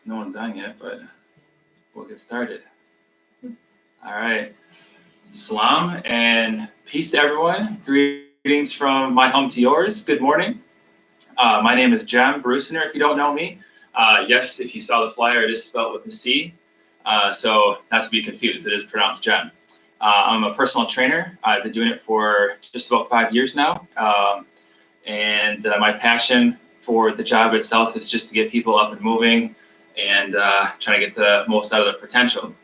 No one's on yet, but we'll get started. All right. Salam and peace to everyone. Greetings from my home to yours. Good morning. My name is Jem Brusiner, if you don't know me. Yes, if you saw the flyer, it is spelled with a C. So not to be confused, it is pronounced Jem. I'm a personal trainer. I've been doing it for just about 5 years now. And my passion for the job itself is just to get people up and moving and trying to get the most out of their potential.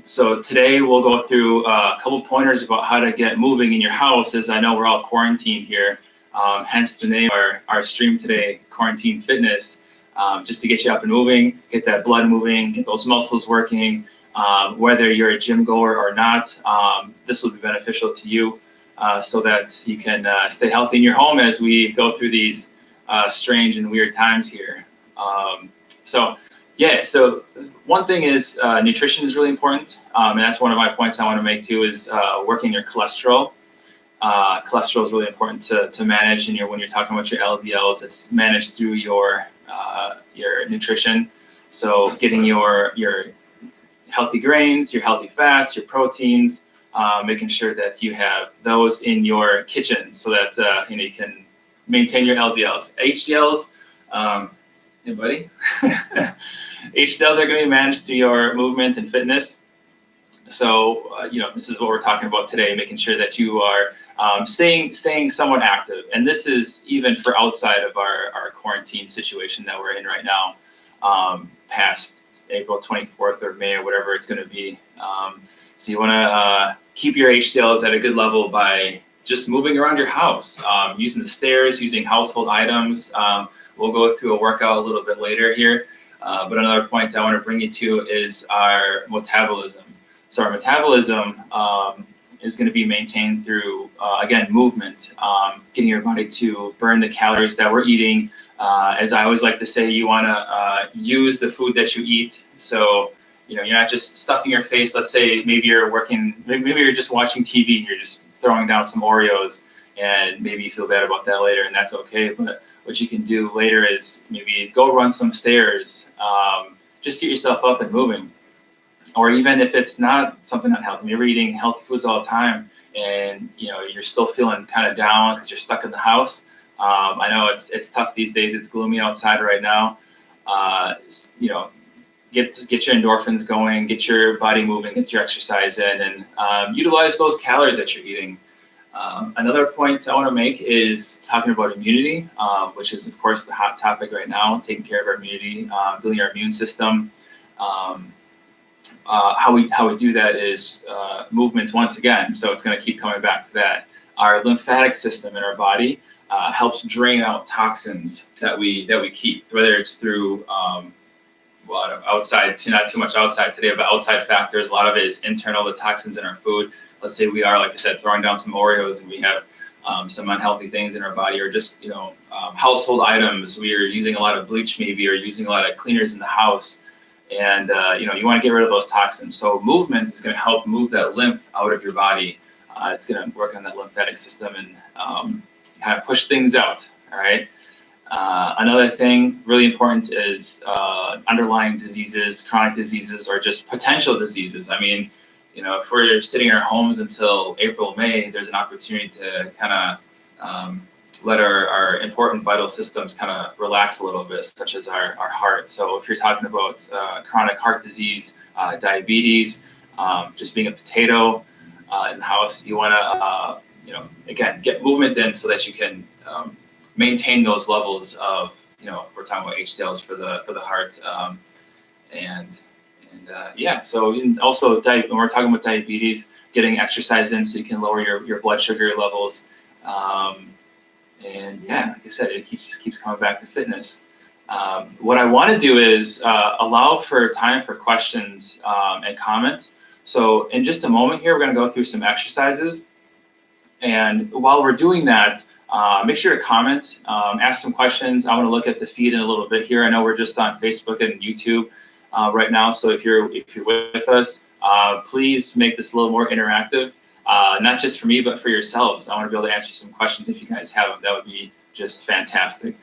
So today we'll go through a couple pointers about how to get moving in your house, as I know we're all quarantined here. Hence the name of our stream today, Quarantine Fitness, just to get you up and moving, get that blood moving, get those muscles working. Whether you're a gym goer or not, this will be beneficial to you so that you can stay healthy in your home as we go through these strange and weird times here. So one thing is nutrition is really important, and that's one of my points I want to make too, is working your cholesterol. Cholesterol is really important to manage, and when you're talking about your LDLs, it's managed through your nutrition. So getting your healthy grains, your healthy fats, your proteins, making sure that you have those in your kitchen so that you can maintain your LDLs. HDLs, hey buddy. HDLs are going to be managed through your movement and fitness. So, this is what we're talking about today, making sure that you are staying somewhat active. And this is even for outside of our quarantine situation that we're in right now, past April 24th or May or whatever it's going to be. So you want to keep your HDLs at a good level by just moving around your house, using the stairs, using household items. We'll go through a workout a little bit later here. But another point I want to bring you to is our metabolism. So our metabolism is going to be maintained through, again, movement, getting your body to burn the calories that we're eating. As I always like to say, you want to use the food that you eat. So, you're not just stuffing your face. Let's say maybe you're just watching TV and you're just throwing down some Oreos, and maybe you feel bad about that later, and that's okay. But what you can do later is maybe go run some stairs, just get yourself up and moving. Or even if it's not something unhealthy, maybe you're eating healthy foods all the time and you're still feeling kind of down because you're stuck in the house. I know it's tough these days. It's gloomy outside right now. Get your endorphins going, get your body moving, get your exercise in, and utilize those calories that you're eating. Another point I want to make is talking about immunity, which is, of course, the hot topic right now, taking care of our immunity, building our immune system. How we do that is movement once again. So it's going to keep coming back to that. Our lymphatic system in our body helps drain out toxins that we keep, whether it's through outside, not too much outside today, but outside factors. A lot of it is internal, the toxins in our food. Let's say we are, like I said, throwing down some Oreos and we have some unhealthy things in our body, or just, household items. We are using a lot of bleach maybe, or using a lot of cleaners in the house. And, you want to get rid of those toxins. So movement is going to help move that lymph out of your body. It's going to work on that lymphatic system and kind of push things out. All right. Another thing really important is underlying diseases, chronic diseases, or just potential diseases. I mean, if we're sitting in our homes until April, May, there's an opportunity to kind of let our important vital systems kind of relax a little bit, such as our heart. So if you're talking about chronic heart disease, diabetes, just being a potato in the house, you want to, again, get movement in so that you can maintain those levels of, we're talking about HDLs for the heart, so also when we're talking about diabetes, getting exercise in so you can lower your blood sugar levels. Like I said, it just keeps coming back to fitness. What I want to do is allow for time for questions and comments. So in just a moment here, we're going to go through some exercises. And while we're doing that, make sure to comment, ask some questions. I want to look at the feed in a little bit here. I know we're just on Facebook and YouTube right now. So if you're with us, please make this a little more interactive. Not just for me, but for yourselves. I want to be able to answer some questions if you guys have them. That would be just fantastic.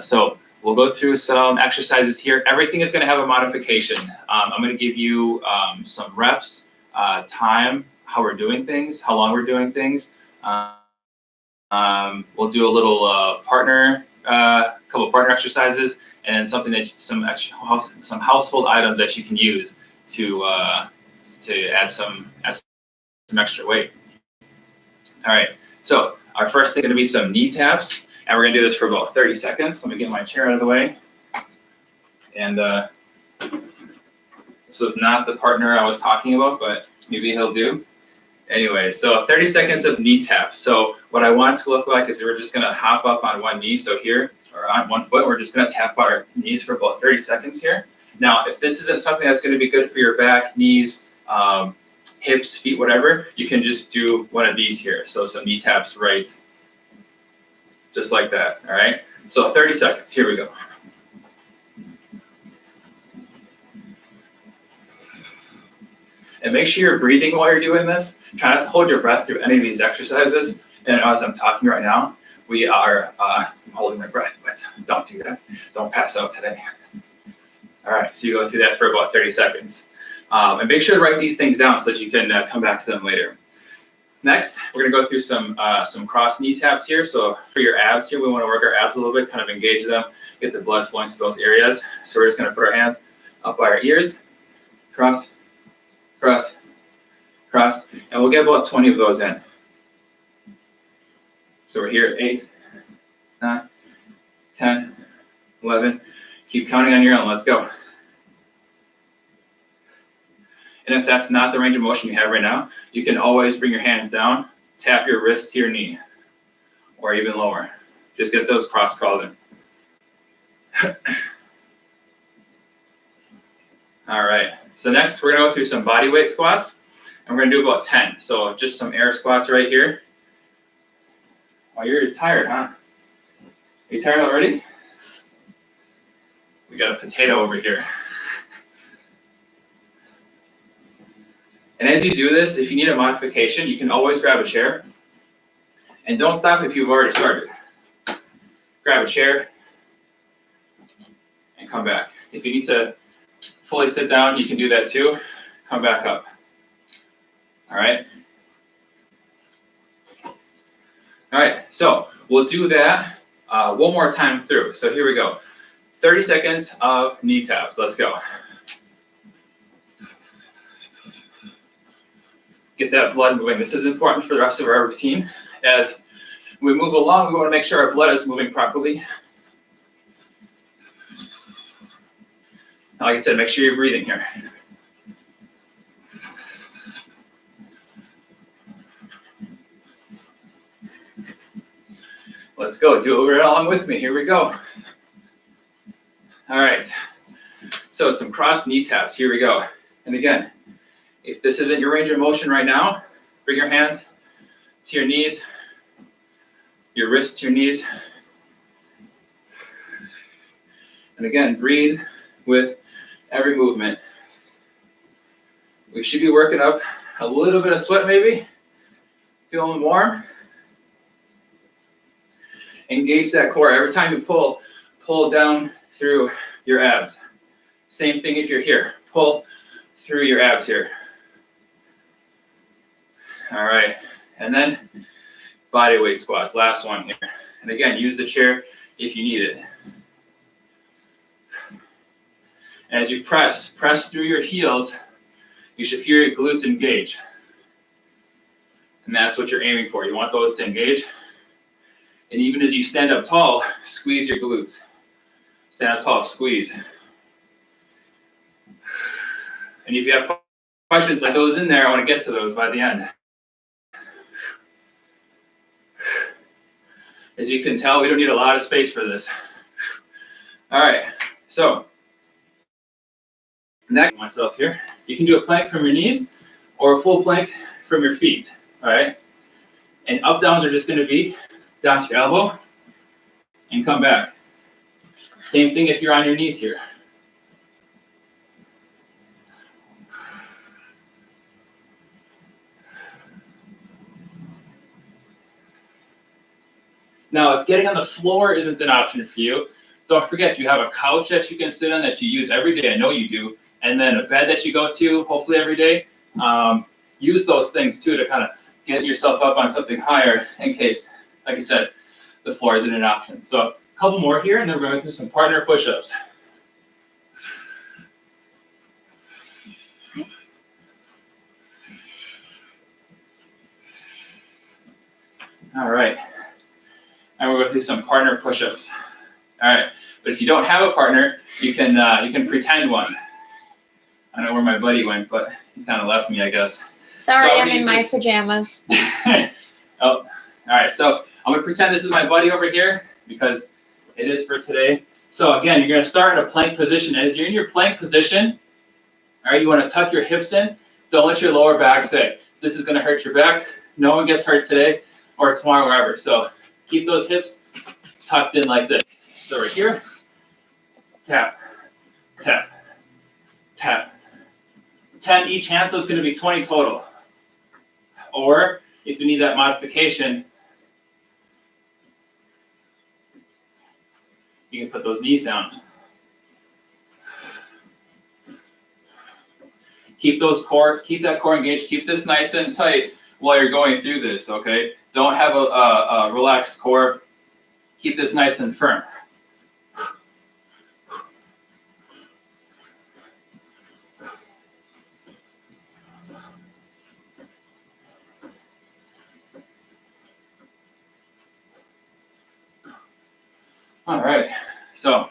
So we'll go through some exercises here. Everything is going to have a modification. I'm going to give you some reps, time, how we're doing things, how long we're doing things. We'll do a little couple partner exercises, and something that some household items that you can use to add some extra weight. All right, so our first thing is going to be some knee taps, and we're going to do this for about 30 seconds. Let me get my chair out of the way. And this was not the partner I was talking about, but maybe he'll do. Anyway, so 30 seconds of knee taps. So what I want it to look like is we're just going to hop up on one knee. So here, or on one foot, we're just going to tap our knees for about 30 seconds here. Now, if this isn't something that's going to be good for your back, knees, hips, feet, whatever, you can just do one of these here. So some knee taps, right? Just like that, all right? So 30 seconds, here we go. And make sure you're breathing while you're doing this. Try not to hold your breath through any of these exercises. And as I'm talking right now, we are I'm holding my breath, but don't do that. Don't pass out today. All right, so you go through that for about 30 seconds. And make sure to write these things down so that you can come back to them later. Next, we're gonna go through some cross knee taps here. So for your abs here, we wanna work our abs a little bit, kind of engage them, get the blood flowing to those areas. So we're just gonna put our hands up by our ears, cross, cross, cross, and we'll get about 20 of those in. So we're here at 8, 9, 10, 11. Keep counting on your own, let's go. And if that's not the range of motion you have right now, you can always bring your hands down, tap your wrist to your knee, or even lower. Just get those cross crawls in. All right, so next we're gonna go through some body weight squats, and we're gonna do about 10. So just some air squats right here. Oh, you're tired, huh? Are you tired already? We got a potato over here. And as you do this, if you need a modification, you can always grab a chair. And don't stop if you've already started. Grab a chair and come back. If you need to fully sit down, you can do that too. Come back up. All right? All right, so we'll do that one more time through. So here we go. 30 seconds of knee taps. Let's go. Get that blood moving. This is important for the rest of our routine. As we move along, we want to make sure our blood is moving properly. Like I said, make sure you're breathing here. Let's go. Do it right along with me. Here we go. All right. So some cross knee taps. Here we go. And again, if this isn't your range of motion right now, bring your hands to your knees, your wrists to your knees. And again, breathe with every movement. We should be working up a little bit of sweat maybe. Feeling warm. Engage that core. Every time you pull down through your abs. Same thing if you're here. Pull through your abs here. All right, and then body weight squats, last one here. And again, use the chair if you need it. As you press through your heels, you should feel your glutes engage. And that's what you're aiming for. You want those to engage. And even as you stand up tall, squeeze your glutes. Stand up tall, squeeze. And if you have questions like those in there, I want to get to those by the end. As you can tell, we don't need a lot of space for this. All right, so next, myself here, you can do a plank from your knees or a full plank from your feet, all right? And up downs are just gonna be down to your elbow and come back. Same thing if you're on your knees here. Now, if getting on the floor isn't an option for you, Don't forget, you have a couch that you can sit on that you use every day. I know you do. And then a bed that you go to, hopefully every day. Use those things too to kind of get yourself up on something higher in case, like I said, the floor isn't an option. So a couple more here, and then we're going to do some partner push-ups. All right. And we're going to do some partner push-ups. All right. But if you don't have a partner, you can pretend one. I don't know where my buddy went, but he kind of left me, I guess. Sorry, So I'm in my pajamas. Oh, all right. So I'm going to pretend this is my buddy over here because it is for today. So again, you're going to start in a plank position. As you're in your plank position, all right, you want to tuck your hips in. Don't let your lower back sag. This is going to hurt your back. No one gets hurt today or tomorrow, wherever. So keep those hips tucked in like this. So right here, tap, tap, tap. 10 each hand, so it's going to be 20 total. Or if you need that modification, you can put those knees down. Keep that core engaged. Keep this nice and tight while you're going through this, okay? Don't have a relaxed core. Keep this nice and firm. All right, so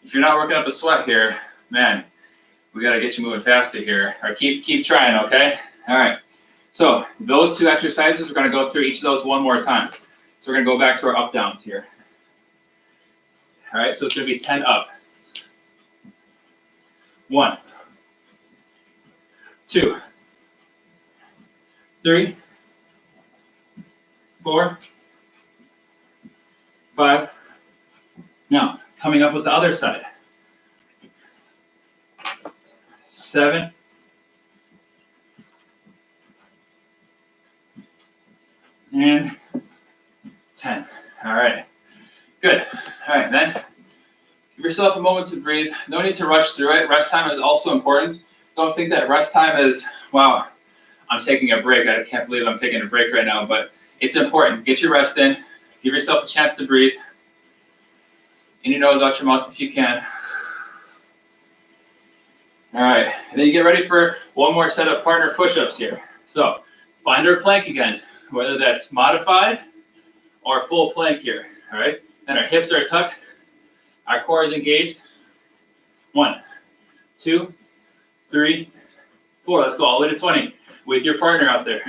if you're not working up a sweat here, man, we gotta get you moving faster here, or keep trying, okay? All right, so those two exercises, we're gonna go through each of those one more time. So we're gonna go back to our up downs here. All right, so it's gonna be 10 up. 1, 2, 3, 4, 5. Now, coming up with the other side. 7, and 10. All right, good. All right, then give yourself a moment to breathe. No need to rush through it. Rest time is also important. Don't think that rest time is, wow, I'm taking a break. I can't believe I'm taking a break right now, but it's important. Get your rest in. Give yourself a chance to breathe. In your nose, out your mouth if you can. All right, and then you get ready for one more set of partner push-ups here. So find our plank again, whether that's modified or full plank here, all right? And our hips are tucked, our core is engaged. 1, 2, 3, 4. Let's go all the way to 20 with your partner out there.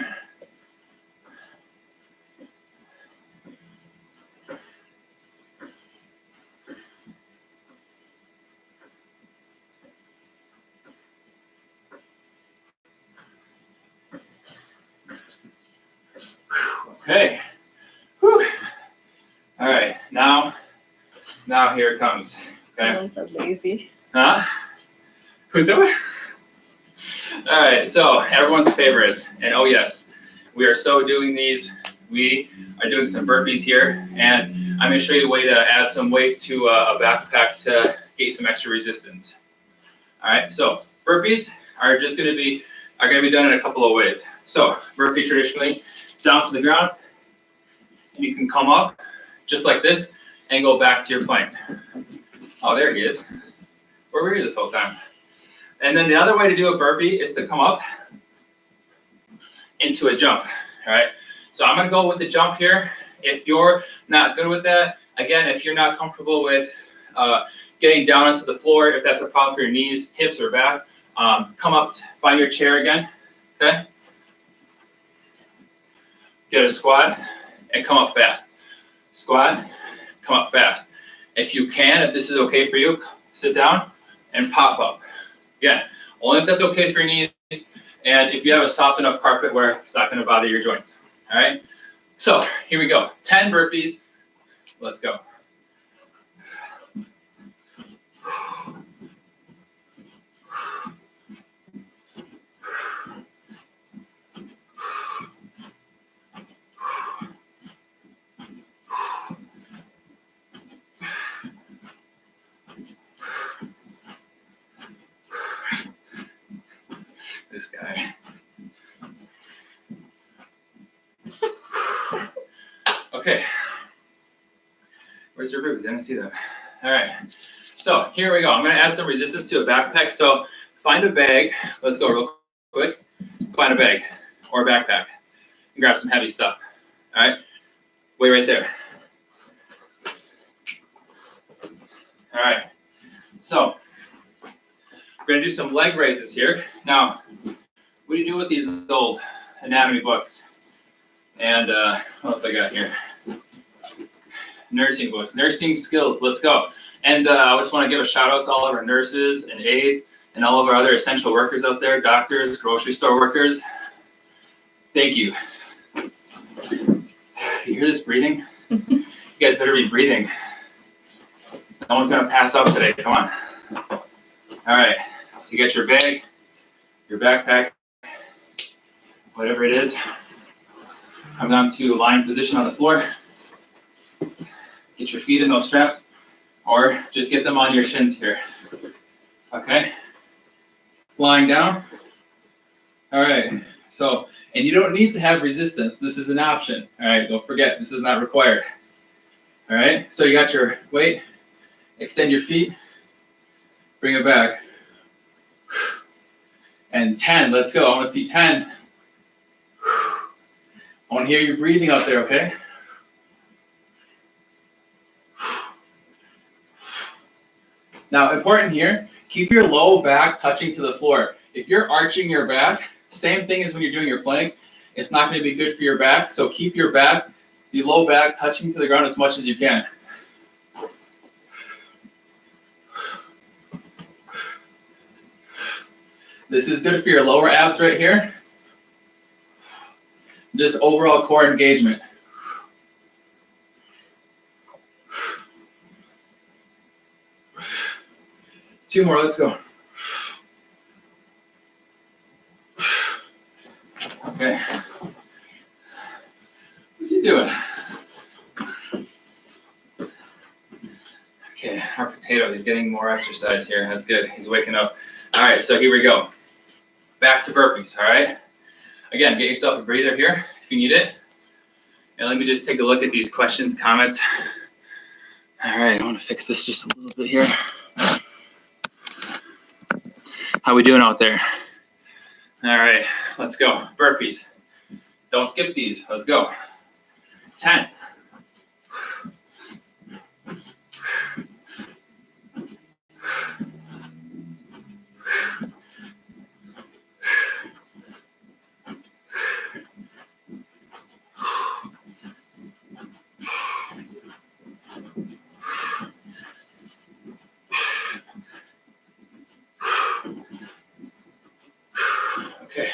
Okay. Whew. All right, now here it comes. Okay. So lazy. Huh? Who's that? All right, so everyone's favorite, and oh yes, we are so doing these. We are doing some burpees here, and I'm gonna show you a way to add some weight to a backpack to get some extra resistance. All right, so burpees are gonna be done in a couple of ways. So burpee traditionally, down to the ground, and you can come up just like this and go back to your plank. Oh, there he is. Where were you this whole time? And then the other way to do a burpee is to come up into a jump, all right? So I'm gonna go with the jump here. If you're not good with that, again, if you're not comfortable with getting down onto the floor, if that's a problem for your knees, hips, or back, come up, find your chair again, okay? Get a squat and come up fast. Squat, come up fast. If you can, if this is okay for you, sit down and pop up. Again, only if that's okay for your knees, and if you have a soft enough carpet where it's not gonna bother your joints, all right? So here we go, 10 burpees, let's go. This guy. Okay. Where's your ribs? I didn't see that. All right. So here we go. I'm going to add some resistance to a backpack. So find a bag. Let's go real quick. Find a bag or a backpack and grab some heavy stuff. All right. Wait right there. All right. So we're going to do some leg raises here. Now, what do you do with these old anatomy books? And what else I got here? Nursing books, nursing skills. Let's go. And I just want to give a shout out to all of our nurses and aides and all of our other essential workers out there, doctors, grocery store workers. Thank you. You hear this breathing? You guys better be breathing. No one's gonna pass out today. Come on. All right. So you got your bag, your backpack, whatever it is. Come down to lying position on the floor. Get your feet in those straps, or just get them on your shins here. Okay. Lying down. All right. So, and you don't need to have resistance. This is an option. All right. Don't forget, this is not required. All right. So you got your weight. Extend your feet. Bring it back. And 10. Let's go. I want to see 10. I want to hear you breathing out there. Okay. Now, important here, keep your low back touching to the floor. If you're arching your back, same thing as when you're doing your plank, it's not going to be good for your back. So keep your back, the low back touching to the ground as much as you can. This is good for your lower abs right here. Just overall core engagement. Two more, let's go. Okay. What's he doing? Okay, our potato, he's getting more exercise here. That's good, he's waking up. All right, so here we go. Back to burpees, all right? Again, get yourself a breather here if you need it. And let me just take a look at these questions, comments. All right, I want to fix this just a little bit here. How we doing out there? All right, let's go. Burpees. Don't skip these. Let's go. 10. Okay.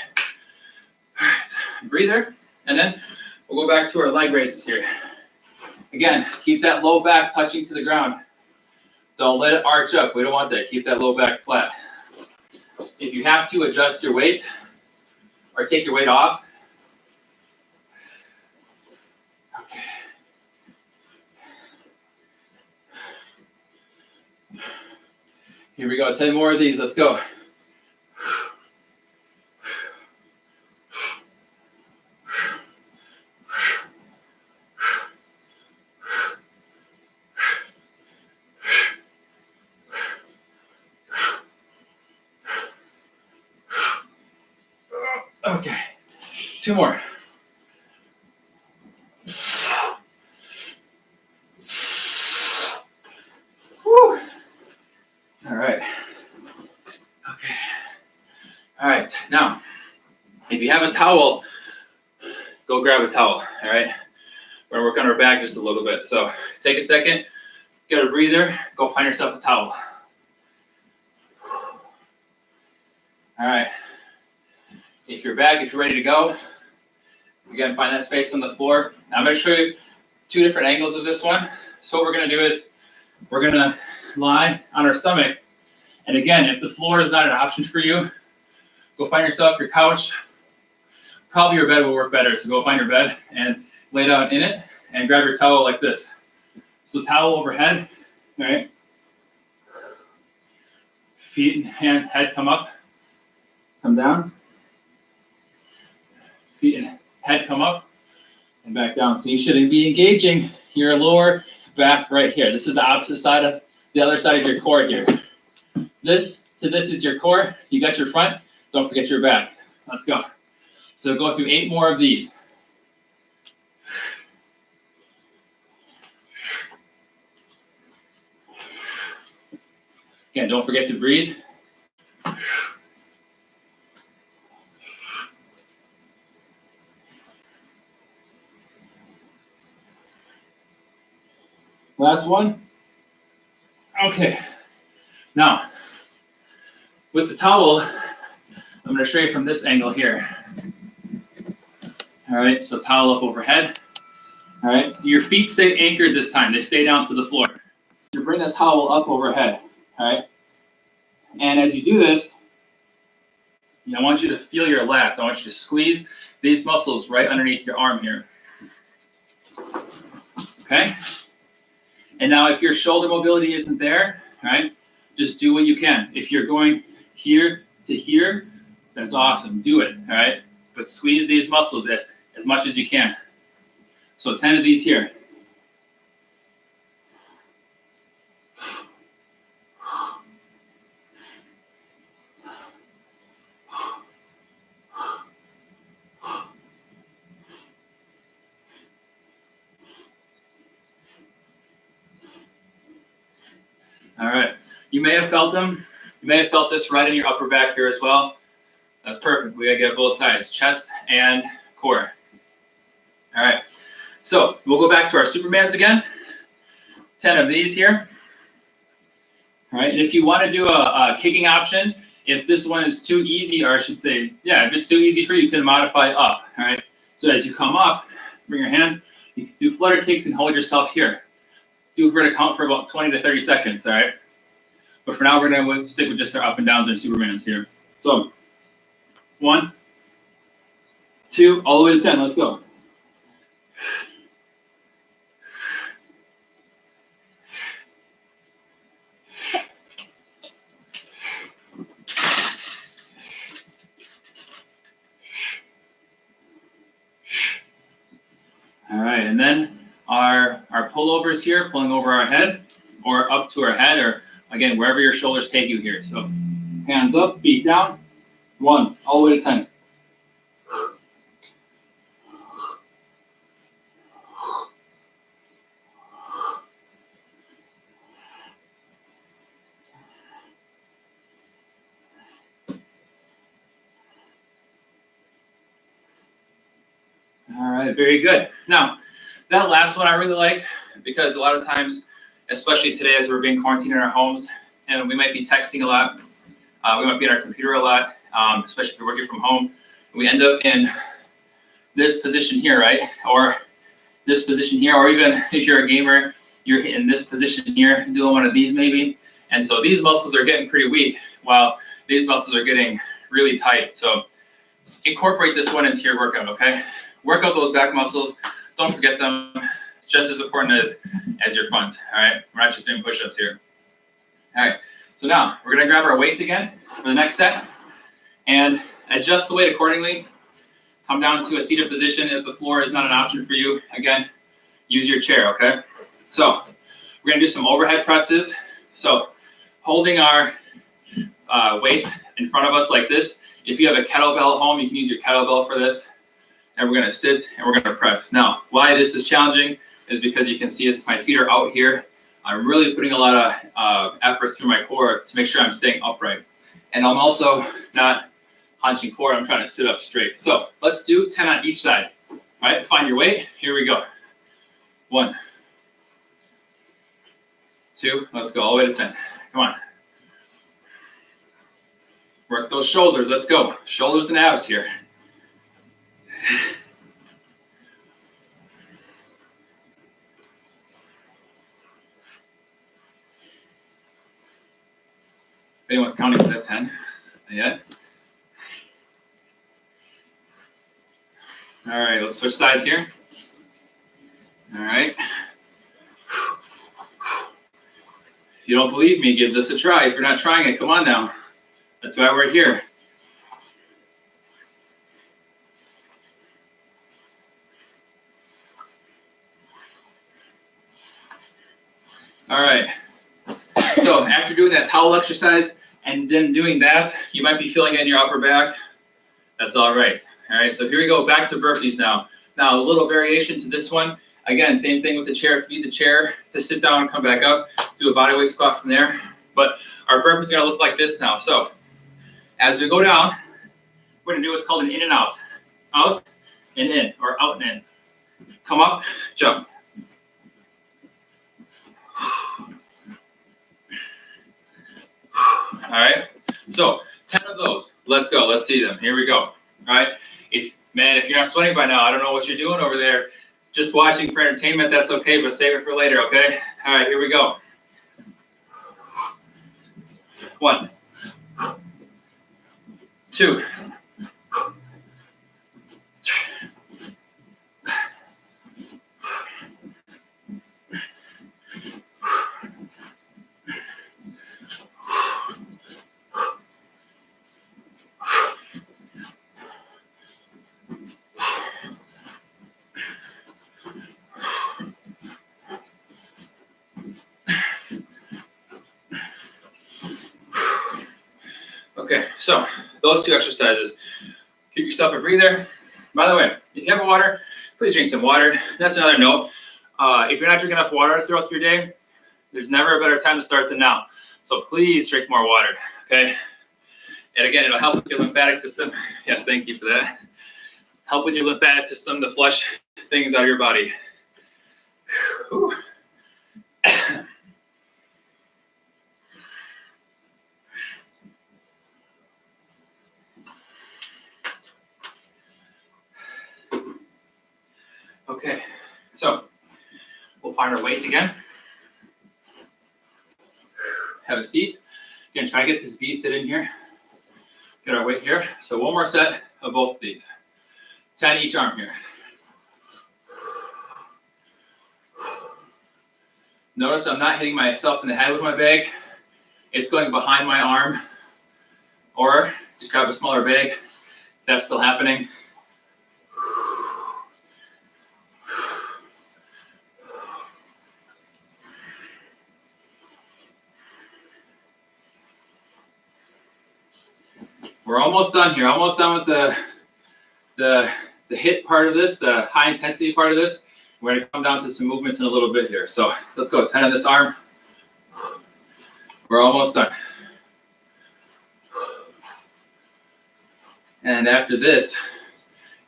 All right. Breather, and then we'll go back to our leg raises here. Again, keep that low back touching to the ground. Don't let it arch up. We don't want that. Keep that low back flat. If you have to adjust your weight or take your weight off. Okay. Here we go. 10 more of these. Let's go. Okay, 2 more. Whew. All right. Okay. All right. Now, if you have a towel, go grab a towel. All right. We're gonna work on our back just a little bit. So take a second, get a breather, go find yourself a towel. All right. If you're back, if you're ready to go, again, find that space on the floor. Now I'm going to show you 2 different angles of this one. So what we're going to do is we're going to lie on our stomach. And again, if the floor is not an option for you, go find yourself your couch. Probably your bed will work better. So go find your bed and lay down in it and grab your towel like this. So towel overhead, right? Feet and head come up, come down. head come up and back down. So you should be engaging your lower back right here. This is the opposite side of the other side of your core here. This to this is your core. You got your front. Don't forget your back. Let's go. So go through 8 more of these. Again, don't forget to breathe. Last one. Okay. Now, with the towel, I'm going to show you from this angle here. All right, so towel up overhead. All right, your feet stay anchored this time. They stay down to the floor. You bring the towel up overhead. All right, and as you do this, I want you to feel your lats. I want you to squeeze these muscles right underneath your arm here. Okay, and now if your shoulder mobility isn't there, all right, just do what you can. If you're going here to here, that's awesome. Do it, all right? But squeeze these muscles as much as you can. So 10 of these here. All right, you may have felt them. You may have felt this right in your upper back here as well. That's perfect. We gotta get both sides, chest and core. All right, so we'll go back to our Supermans again. 10 of these here. All right, and if you want to do a kicking option, if this one is too easy, or I should say, yeah, if it's too easy for you, you can modify up. All right, so as you come up, bring your hands, you can do flutter kicks and hold yourself here. We're going to count for about 20 to 30 seconds, all right? But for now, we're going to stick with just our up and downs and Supermans here. So, 1, 2, all the way to 10. Let's go. All right, and then our pullovers here, pulling over our head or up to our head, or again, wherever your shoulders take you here. So hands up, feet down, 1, all the way to 10. All right, very good. Now, that last one I really like, because a lot of times, especially today as we're being quarantined in our homes, and we might be texting a lot, we might be on our computer a lot, especially if you're working from home. We end up in this position here, right? Or this position here, or even if you're a gamer, you're in this position here, doing one of these maybe. And so these muscles are getting pretty weak, while these muscles are getting really tight. So incorporate this one into your workout, okay? Work out those back muscles. Don't forget them. It's just as important as your front, all right? We're not just doing push-ups here. All right, so now we're gonna grab our weights again for the next set and adjust the weight accordingly. Come down to a seated position. If the floor is not an option for you, again, use your chair, okay? So we're gonna do some overhead presses. So holding our weight in front of us like this. If you have a kettlebell at home, you can use your kettlebell for this. And we're gonna sit and we're gonna press. Now, why this is challenging is because you can see as my feet are out here, I'm really putting a lot of effort through my core to make sure I'm staying upright. And I'm also not hunching forward, I'm trying to sit up straight. So let's do 10 on each side. All right, find your weight, here we go. 1, 2, let's go all the way to 10. Come on. Work those shoulders, let's go. Shoulders and abs here. If anyone's counting to that 10, not yet. All right, let's switch sides here. All right. If you don't believe me, give this a try. If you're not trying it, come on now. That's why we're here. All right. So after doing that towel exercise and then doing that, you might be feeling it in your upper back. That's all right. All right, so here we go, back to burpees now. Now a little variation to this one. Again, same thing with the chair. Feed the chair to sit down and come back up. Do a bodyweight squat from there. But our burpees are gonna look like this now. So as we go down, we're gonna do what's called an in and out. Out and in, or out and in. Come up, jump. All right, so 10 of those. Let's go, let's see them. Here we go. All right, if you're not sweating by now, I don't know what you're doing over there. Just watching for entertainment, that's okay, but save it for later, okay? All right, here we go. 1, 2, 3. Okay, so those 2 exercises. Give yourself a breather. By the way, if you have water, please drink some water. That's another note. If you're not drinking enough water throughout your day, there's never a better time to start than now. So please drink more water, okay? And again, it'll help with your lymphatic system. Yes, thank you for that. Help with your lymphatic system to flush things out of your body. Whew. Okay, so we'll find our weights again. Have a seat. Again, try to get this V sit in here. Get our weight here. So one more set of both of these. 10 each arm here. Notice I'm not hitting myself in the head with my bag. It's going behind my arm. Or just grab a smaller bag. That's still happening. We're almost done here. Almost done with the HIIT part of this, the high intensity part of this. We're gonna come down to some movements in a little bit here. So let's go, 10 on this arm. We're almost done. And after this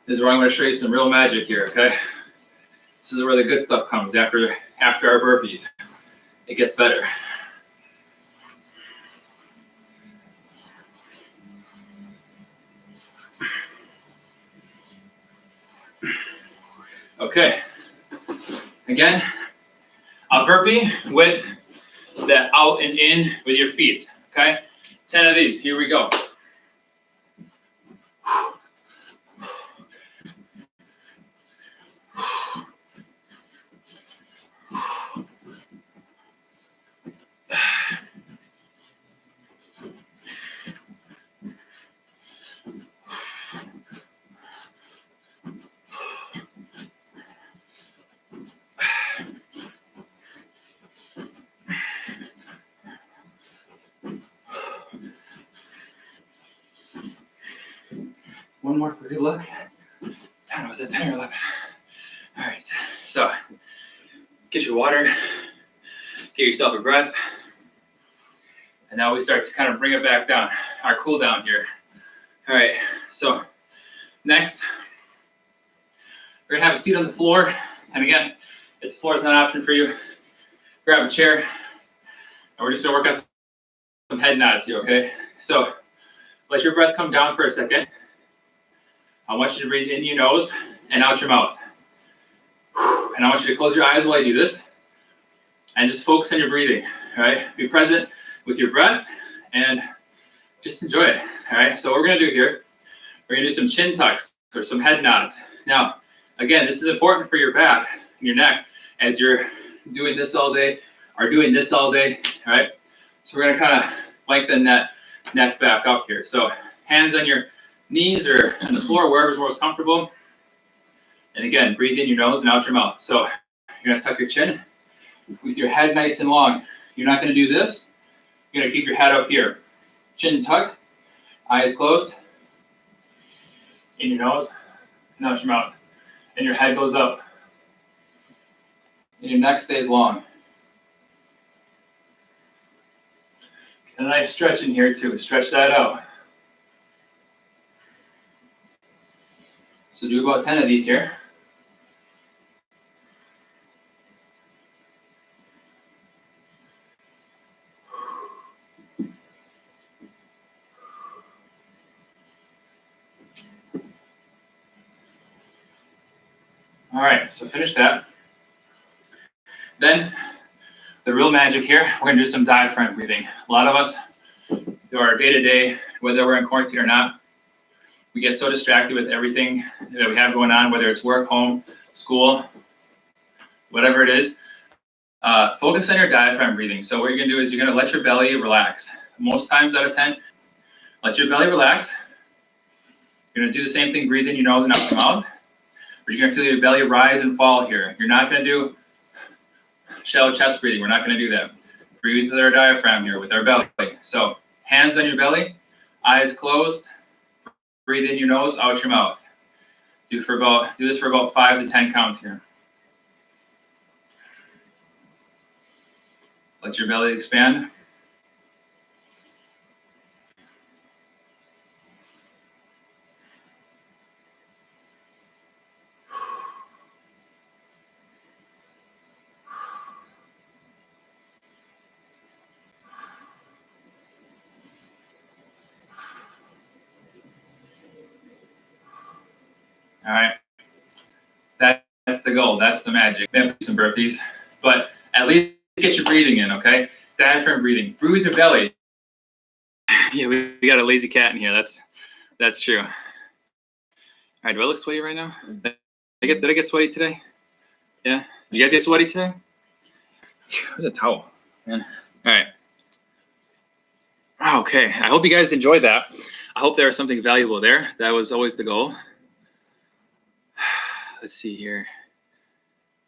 is where I'm gonna show you some real magic here, okay? This is where the good stuff comes after our burpees. It gets better. Okay, again, a burpee with the out and in with your feet, okay? 10 of these, here we go. One more for good luck. I don't know, was it 10 or 11? All right, so get your water, get yourself a breath, and now we start to kind of bring it back down, our cool down here. All right, so next, we're gonna have a seat on the floor, and again, if the floor is not an option for you, grab a chair, and we're just gonna work on some head nods here, okay? So let your breath come down for a second. I want you to breathe in your nose and out your mouth. And I want you to close your eyes while I do this and just focus on your breathing, all right? Be present with your breath and just enjoy it, all right? So what we're gonna do here, we're gonna do some chin tucks or some head nods. Now, again, this is important for your back and your neck as you're doing this all day or doing this all day, all right? So we're gonna kind of lengthen that neck back up here. So hands on your knees or on the floor, wherever's most comfortable. And again, breathe in your nose and out your mouth. So you're gonna tuck your chin with your head nice and long. You're not gonna do this. You're gonna keep your head up here. Chin tucked, eyes closed. In your nose, and out your mouth. And your head goes up. And your neck stays long. And a nice stretch in here too. Stretch that out. So do about 10 of these here. All right, so finish that. Then the real magic here, we're gonna do some diaphragm breathing. A lot of us do our day-to-day, whether we're in quarantine or not, we get so distracted with everything that we have going on, whether it's work, home, school, whatever it is. Focus on your diaphragm breathing. So what you're gonna do is you're gonna let your belly relax. Most times out of 10, let your belly relax. You're gonna do the same thing, breathe in your nose and out your mouth. But you're gonna feel your belly rise and fall here. You're not gonna do shallow chest breathing. We're not gonna do that. Breathe with our diaphragm here, with our belly. So hands on your belly, eyes closed. Breathe in your nose, out your mouth. Do this for about 5 to 10 counts here. Let your belly expand. All right, that's the goal, that's the magic. Maybe some burpees, but at least get your breathing in, okay? Diaphragm breathing, breathe with your belly. Yeah, we got a lazy cat in here, that's true. All right, do I look sweaty right now? Did I get sweaty today? Yeah, you guys get sweaty today? Where's a towel, man? All right. Okay, I hope you guys enjoyed that. I hope there was something valuable there. That was always the goal. Let's see here.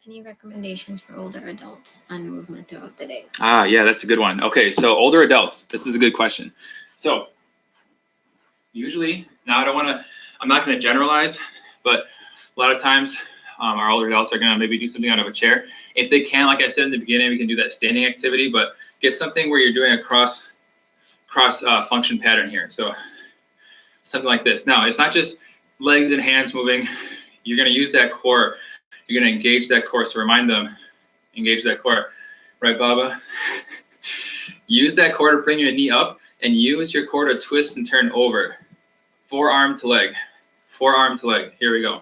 Any recommendations for older adults on movement throughout the day? Yeah, that's a good one. Okay, so older adults, this is a good question. So usually, now I'm not gonna generalize, but a lot of times our older adults are gonna maybe do something out of a chair. If they can, like I said in the beginning, we can do that standing activity, but get something where you're doing a cross function pattern here. So something like this. Now, it's not just legs and hands moving. You're gonna use that core. You're gonna engage that core. So remind them, engage that core. Right, Baba? Use that core to bring your knee up and use your core to twist and turn over. Forearm to leg, forearm to leg. Here we go.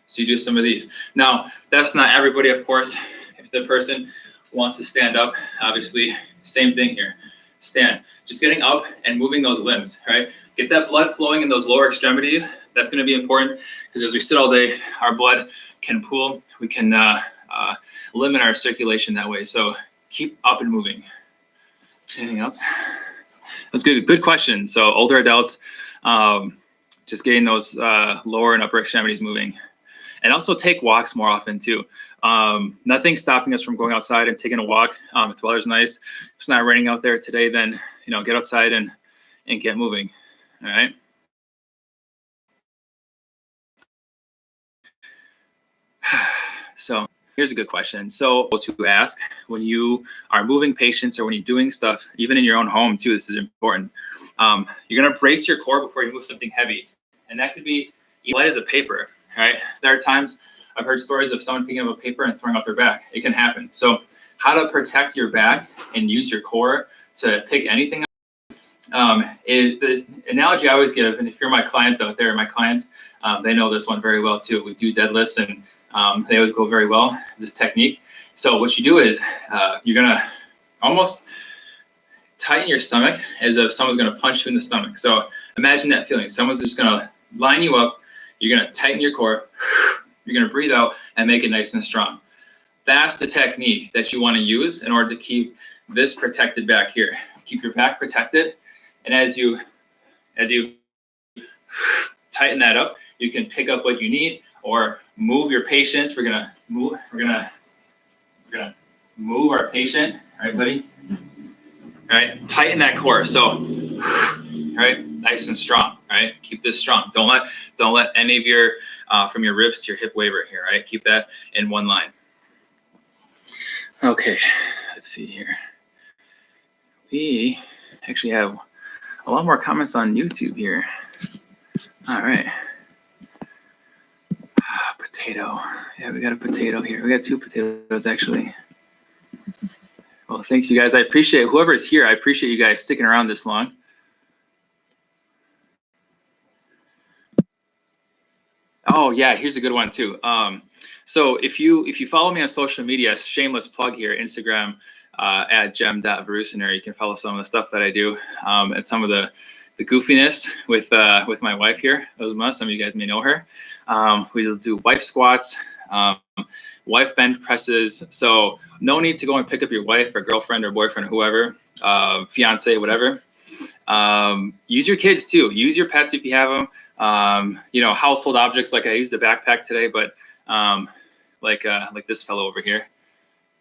So you do some of these. Now, that's not everybody, of course. If the person wants to stand up, obviously, same thing here. Stand. Just getting up and moving those limbs, right? Get that blood flowing in those lower extremities. That's gonna be important because as we sit all day, our blood can pool. We can limit our circulation that way. So keep up and moving. Anything else? That's good. Good question. So older adults, just getting those lower and upper extremities moving. And also take walks more often too. Nothing stopping us from going outside and taking a walk. If the weather's nice, if it's not raining out there today, then get outside and get moving. All right. So here's a good question. So those who ask, when you are moving patients or when you're doing stuff, even in your own home too, this is important. You're gonna brace your core before you move something heavy. And that could be light as a paper, right? There are times I've heard stories of someone picking up a paper and throwing out their back. It can happen. So how to protect your back and use your core to pick anything up. The analogy I always give, and if you're my client out there, my clients, they know this one very well too. We do deadlifts and they always go very well, this technique. So what you do is you're gonna almost tighten your stomach as if someone's gonna punch you in the stomach. So imagine that feeling. Someone's just gonna line you up. You're gonna tighten your core. You're gonna breathe out and make it nice and strong. That's the technique that you wanna use in order to keep this protected back here. Keep your back protected. And as you tighten that up, you can pick up what you need or move your patient. We're gonna move move our patient, right, buddy? Right, tighten that core. So, right, nice and strong. Right, keep this strong. Don't let any of your from your ribs to your hip waver here. Right, keep that in one line. Okay, let's see here. We actually have a lot more comments on YouTube here. All right. Potato. Yeah, we got a potato here. We got 2 potatoes actually. Well, thanks you guys. I appreciate whoever's here. I appreciate you guys sticking around this long. Oh yeah, here's a good one too. So if you follow me on social media, shameless plug here, Instagram at gem.varusaner, you can follow some of the stuff that I do and some of the goofiness with my wife here, Ozma. Some of you guys may know her. We'll do wife squats, wife bench presses. So no need to go and pick up your wife or girlfriend or boyfriend or whoever, fiance, whatever. Use your kids too. Use your pets if you have them. Household objects, like I used a backpack today, but like this fellow over here,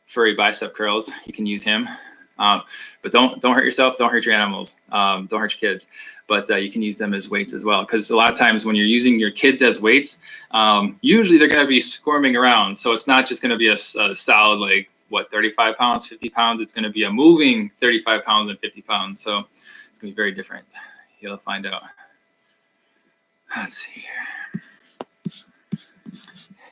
furry bicep curls, you can use him. But don't hurt yourself, don't hurt your animals, don't hurt your kids. But you can use them as weights as well, because a lot of times when you're using your kids as weights, usually they're going to be squirming around. So it's not just going to be a solid, like, what, 35 pounds, 50 pounds. It's going to be a moving 35 pounds and 50 pounds. So it's going to be very different. You'll find out. Let's see here.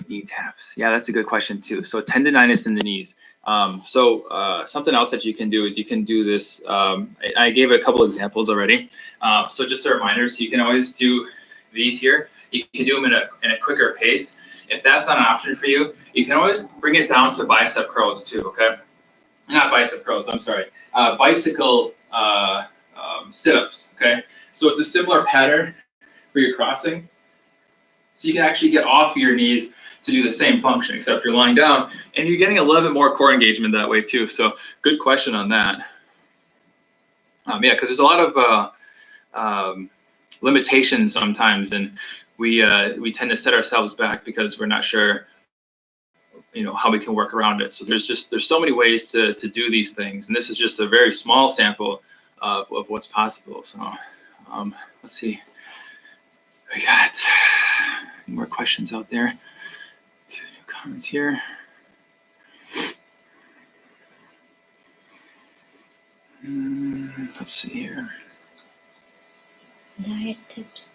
Knee taps. Yeah, that's a good question too. So tendonitis in the knees. Something else that you can do is you can do this. I gave a couple examples already. So just a reminder, so you can always do these here. You can do them in a quicker pace. If that's not an option for you, you can always bring it down to bicep curls too, okay? Not bicep curls, I'm sorry. Bicycle sit-ups, okay? So it's a similar pattern for your crossing. So you can actually get off your knees to do the same function, except you're lying down and you're getting a little bit more core engagement that way too. So good question on that. Yeah, because there's a lot of limitations sometimes, and we tend to set ourselves back because we're not sure, how we can work around it. So there's so many ways to do these things, and this is just a very small sample of what's possible. So let's see. We got more questions out there. 2 new comments here. Let's see here. Diet tips.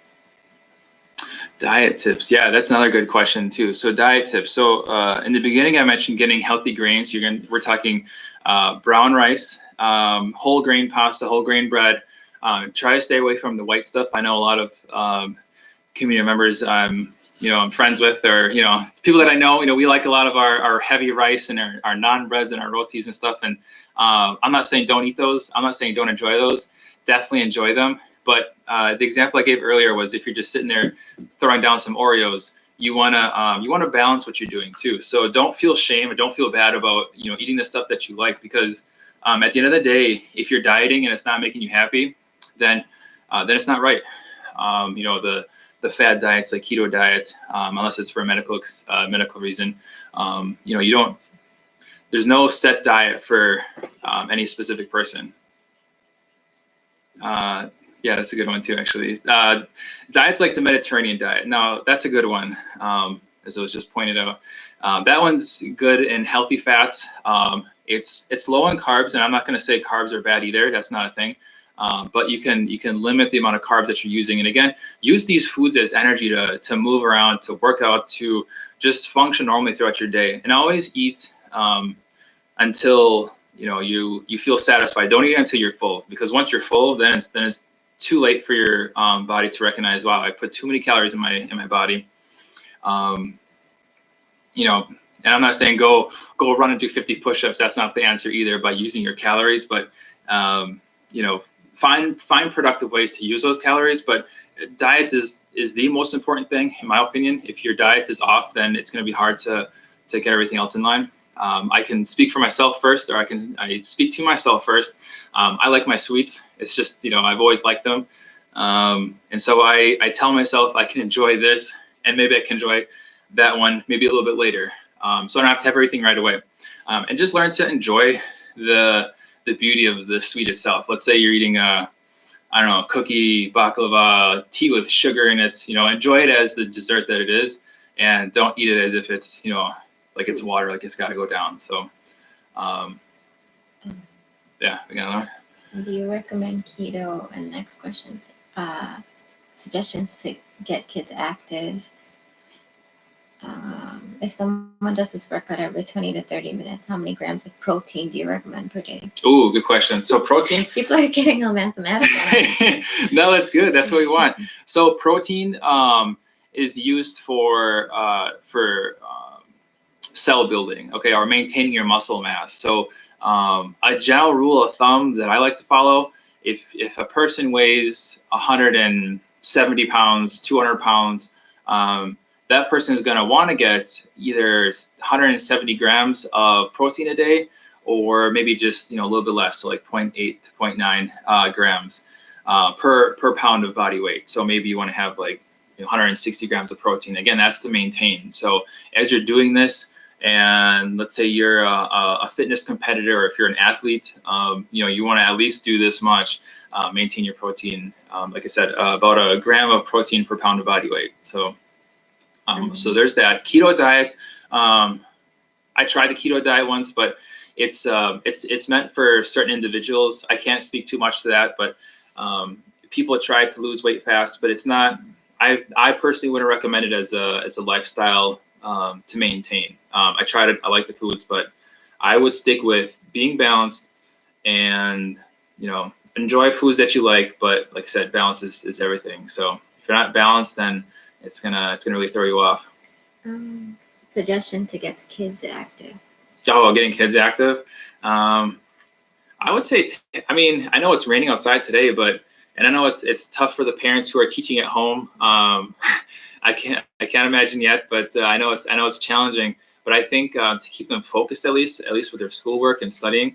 Diet tips. Yeah, that's another good question too. So diet tips. So in the beginning, I mentioned getting healthy grains. We're talking brown rice, whole grain pasta, whole grain bread. Try to stay away from the white stuff. I know a lot of community members I'm friends with, or people that I know, we like a lot of our heavy rice and our non-breads and our rotis and stuff. And I'm not saying don't eat those. I'm not saying don't enjoy those. Definitely enjoy them. But the example I gave earlier was if you're just sitting there throwing down some Oreos, you wanna balance what you're doing too. So don't feel shame or don't feel bad about eating the stuff that you like, because at the end of the day, if you're dieting and it's not making you happy, then it's not right. The fad diets like keto diet, unless it's for a medical reason, there's no set diet for any specific person. Yeah, that's a good one too, actually. Diets like the Mediterranean diet. Now, that's a good one, as I was just pointed out. That one's good in healthy fats. It's low in carbs, and I'm not going to say carbs are bad either. That's not a thing. But you can limit the amount of carbs that you're using, and again, use these foods as energy to move around, to work out, to just function normally throughout your day. And always eat until you feel satisfied. Don't eat until you're full, because once you're full, then it's too late for your body to recognize, wow, I put too many calories in my body. And I'm not saying go run and do 50 push-ups. That's not the answer either, by using your calories, but find productive ways to use those calories. But diet is the most important thing, in my opinion. If your diet is off, then it's going to be hard to get everything else in line. I can speak for myself first, or I speak to myself first. I like my sweets. It's just, I've always liked them. And so I tell myself I can enjoy this, and maybe I can enjoy that one maybe a little bit later. So I don't have to have everything right away. and just learn to enjoy the beauty of the sweet itself. Let's say you're eating a, I don't know, cookie, baklava, tea with sugar in it. Enjoy it as the dessert that it is, and don't eat it as if it's, like it's water, like it's got to go down. So, yeah, we got another. Do you recommend keto? And next question is suggestions to get kids active. If someone does this workout every 20 to 30 minutes, how many grams of protein do you recommend per day? Ooh, good question. So protein. People are getting all mathematical. No, that's good. That's what we want. So protein is used for cell building, okay, or maintaining your muscle mass. So a general rule of thumb that I like to follow: if a person weighs 170 pounds, 200 pounds, that person is going to want to get either 170 grams of protein a day, or maybe just a little bit less, so like 0.8 to 0.9 grams per pound of body weight. So maybe you want to have like 160 grams of protein. Again, that's to maintain. So as you're doing this, and let's say you're a fitness competitor, or if you're an athlete, you want to at least do this much, maintain your protein. Like I said, about a gram of protein per pound of body weight. So. So there's that. Keto diet. I tried the keto diet once, but it's meant for certain individuals. I can't speak too much to that, but people try to lose weight fast, but it's not. I personally wouldn't recommend it as a lifestyle to maintain. I tried it. I like the foods, but I would stick with being balanced and enjoy foods that you like. But like I said, balance is everything. So if you're not balanced, then it's gonna really throw you off. Suggestion to get the kids active. Oh, getting kids active. I would say, I know it's raining outside today, and I know it's tough for the parents who are teaching at home. I can't imagine yet, but I know it's challenging. But I think to keep them focused, at least with their schoolwork and studying,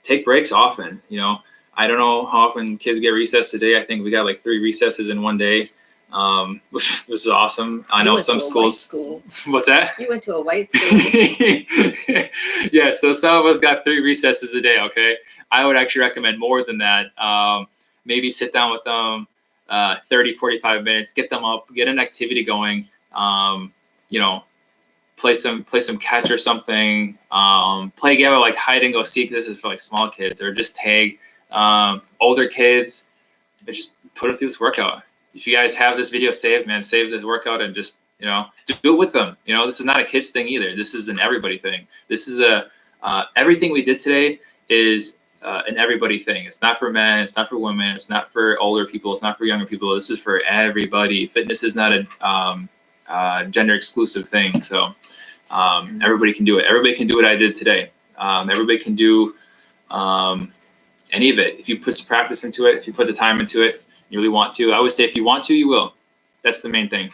take breaks often. I don't know how often kids get recess today. I think we got like 3 recesses in one day. Which was awesome. I know some schools. What's that? You went to a white school. Yeah, so some of us got 3 recesses a day. Okay, I would actually recommend more than that. Maybe sit down with them 30, 45 minutes, get them up, get an activity going. Play some catch or something. Play a game of like hide and go seek. This is for like small kids, or just tag. Older kids, just put them through this workout. If you guys have this video saved, man, save this workout and just, do it with them. This is not a kids thing either. This is an everybody thing. This is everything we did today is an everybody thing. It's not for men. It's not for women. It's not for older people. It's not for younger people. This is for everybody. Fitness is not a gender exclusive thing. So everybody can do it. Everybody can do what I did today. Everybody can do any of it. If you put some practice into it, if you put the time into it, you really want to. I would say if you want to, you will. That's the main thing.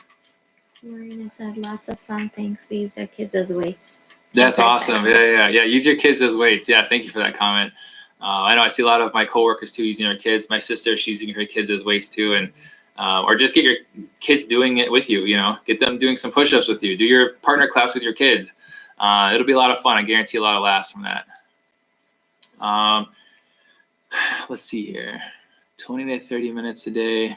Marina said lots of fun things. We use their kids as weights. That's awesome. Yeah. Use your kids as weights. Yeah, thank you for that comment. I know I see a lot of my coworkers too using their kids. My sister, she's using her kids as weights too, and or just get your kids doing it with you. Get them doing some push-ups with you. Do your partner claps with your kids. It'll be a lot of fun. I guarantee a lot of laughs from that. Let's see here. 20 to 30 minutes a day.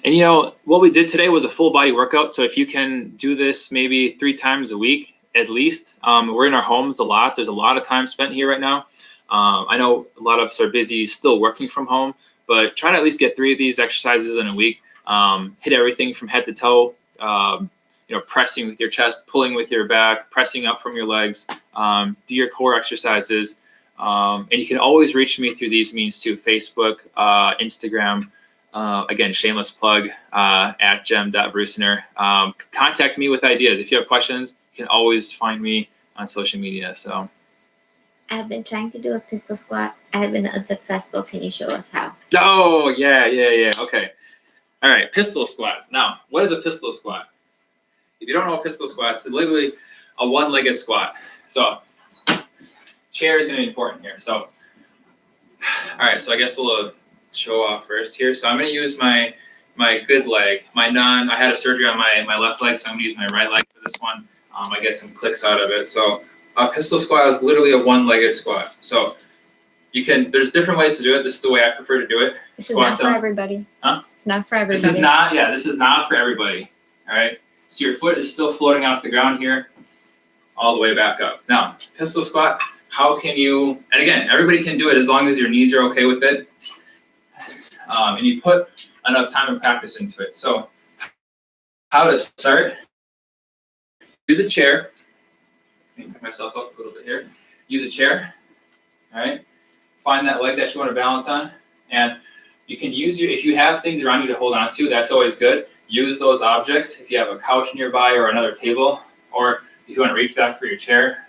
And what we did today was a full body workout. So if you can do this maybe 3 times a week, at least, we're in our homes a lot. There's a lot of time spent here right now. I know a lot of us are busy still working from home, but try to at least get 3 of these exercises in a week. Hit everything from head to toe, pressing with your chest, pulling with your back, pressing up from your legs, do your core exercises. And you can always reach me through these means too: Facebook, Instagram. Again, shameless plug, at gem.brucener. Contact me with ideas. If you have questions, you can always find me on social media. So I've been trying to do a pistol squat. I have been unsuccessful. Can you show us how? Oh, yeah. Okay. All right, pistol squats. Now, what is a pistol squat? If you don't know what pistol squats, it's literally a one-legged squat. So chair is going to be important here. So, all right, so I guess we'll show off first here. So I'm going to use my good leg. I had a surgery on my left leg, so I'm going to use my right leg for this one. I get some clicks out of it. So a pistol squat is literally a one-legged squat. So there's different ways to do it. This is the way I prefer to do it. This is not for everybody. Huh? It's not for everybody. This is not for everybody. All right. So your foot is still floating off the ground here, all the way back up. Now, pistol squat, how can you, and again, everybody can do it as long as your knees are okay with it. And you put enough time and practice into it. So how to start, use a chair. Let me pick myself up a little bit here. Use a chair, all right? Find that leg that you want to balance on. And you can use if you have things around you to hold on to, that's always good. Use those objects. If you have a couch nearby or another table, or if you want to reach back for your chair,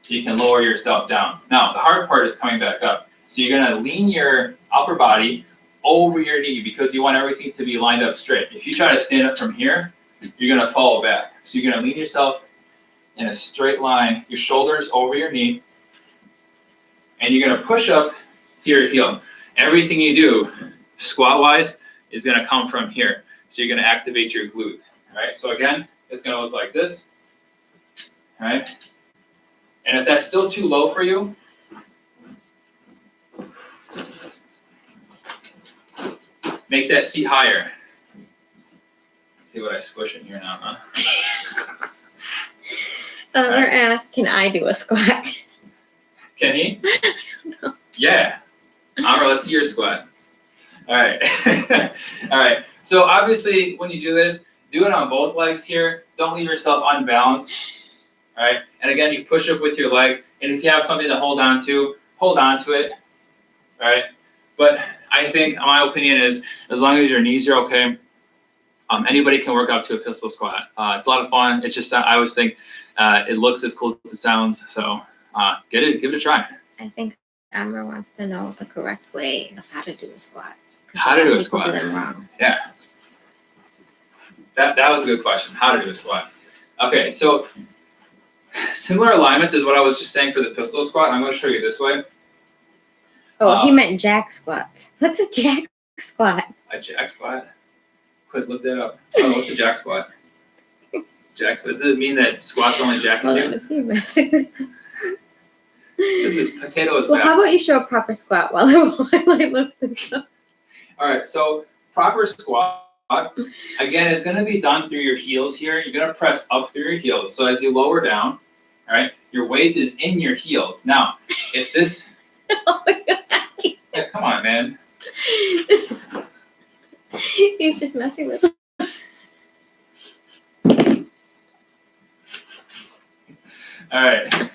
you can lower yourself down. Now, the hard part is coming back up. So you're gonna lean your upper body over your knee because you want everything to be lined up straight. If you try to stand up from here, you're gonna fall back. So you're gonna lean yourself in a straight line, your shoulders over your knee, and you're gonna push up to your heel. Everything you do, squat-wise, is gonna come from here. So you're gonna activate your glutes, all right? So again, it's gonna look like this, all right? And if that's still too low for you, make that seat higher. Let's see what I squish in here now, huh? Right. Asked, can I do a squat? Can he? I don't know. Yeah. Amber, let's see your squat. All right. All right. So obviously, when you do this, do it on both legs here. Don't leave yourself unbalanced. All right. And again, you push up with your leg. And if you have something to hold on to it. All right. But I think, my opinion is, as long as your knees are okay, anybody can work up to a pistol squat. It's a lot of fun. It's just, I always think it looks as cool as it sounds. So give it a try. I think Amber wants to know the correct way of how to do a squat. How to do a squat? Do them wrong. Yeah. That was a good question. How to do a squat. Okay, so similar alignment is what I was just saying for the pistol squat. I'm going to show you this way. Oh, he meant jack squats. What's a jack squat? A jack squat? Quick, look that up. Oh, what's a jack squat? Jack squat. Does it mean that squats only jack can do? Is he messing with us? This is potato is Well, back. how about you show a proper squat while I look this up? All right, so proper squat, again, is going to be done through your heels here. You're going to press up through your heels. So as you lower down, all right, your weight is in your heels. Now, if this... Oh my God. Yeah, come on, man. He's just messing with us. All right.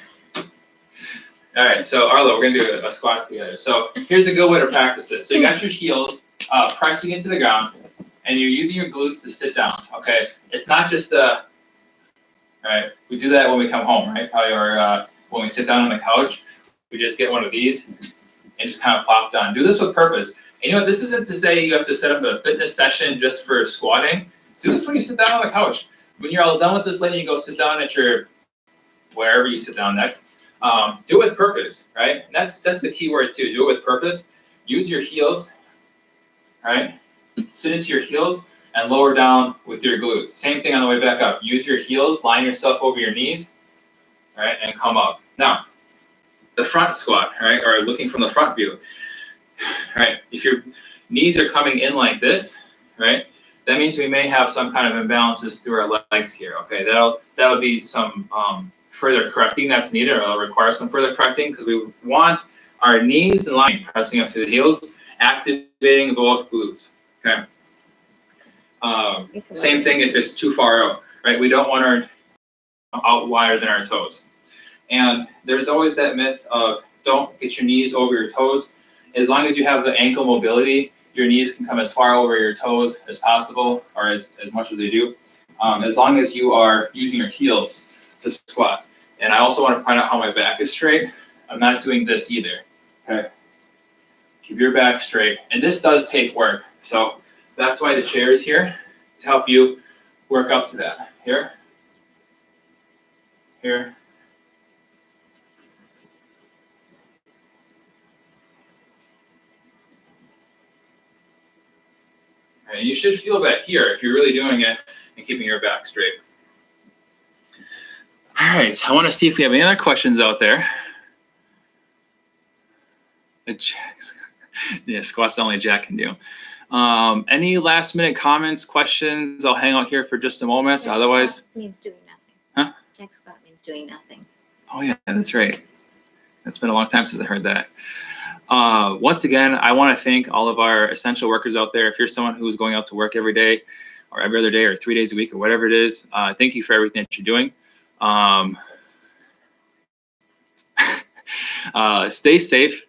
All right, so Arlo, we're gonna do a squat together. So here's a good way to practice this. So you got your heels pressing into the ground, and you're using your glutes to sit down, okay? It's not just all right, we do that when we come home, right? Probably, or when we sit down on the couch, we just get one of these and just kind of plop down. Do this with purpose. And you know what, this isn't to say you have to set up a fitness session just for squatting. Do this when you sit down on the couch. When you're all done with this later, you go sit down at your, wherever you sit down next. Do it with purpose, right? And that's the key word too. Do it with purpose. Use your heels, right? Sit into your heels and lower down with your glutes. Same thing on the way back up. Use your heels, line yourself over your knees, right? And come up. Now, the front squat, right? Or looking from the front view, right? If your knees are coming in like this, right? That means we may have some kind of imbalances through our legs here, okay? That'll be some further correcting that's needed, or it'll require some further correcting, because we want our knees in line, pressing up through the heels, activating both glutes, okay? Same thing if it's too far out, right? We don't want our out wider than our toes. And there's always that myth of don't get your knees over your toes. As long as you have the ankle mobility, your knees can come as far over your toes as possible, or as much as they do, as long as you are using your heels to squat. And I also want to point out how my back is straight. I'm not doing this either, okay? Keep your back straight. And this does take work. So that's why the chair is here, to help you work up to that. Here, here. And you should feel that here if you're really doing it and keeping your back straight. All right, I want to see if we have any other questions out there. Yeah, squats only Jack can do. Any last minute comments, questions? I'll hang out here for just a moment. Jack Otherwise, squat means doing nothing. Huh? Jack squat means doing nothing. Oh yeah, that's right. It's been a long time since I heard that. Once again, I want to thank all of our essential workers out there. If you're someone who's going out to work every day or every other day or 3 days a week or whatever it is, thank you for everything that you're doing. Stay safe.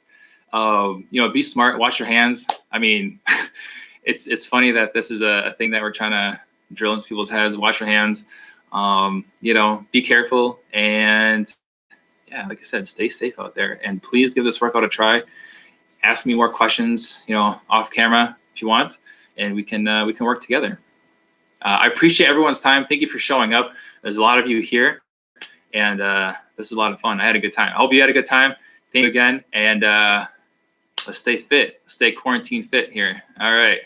Be smart, wash your hands. I mean, it's funny that this is a thing that we're trying to drill into people's heads. Wash your hands. Be careful, and yeah, like I said, stay safe out there, and please give this workout a try. Ask me more questions, off camera if you want, and we can work together. I appreciate everyone's time. Thank you for showing up. There's a lot of you here, and this is a lot of fun. I had a good time. I hope you had a good time. Thank you again, and let's stay fit. Stay quarantine fit here. All right.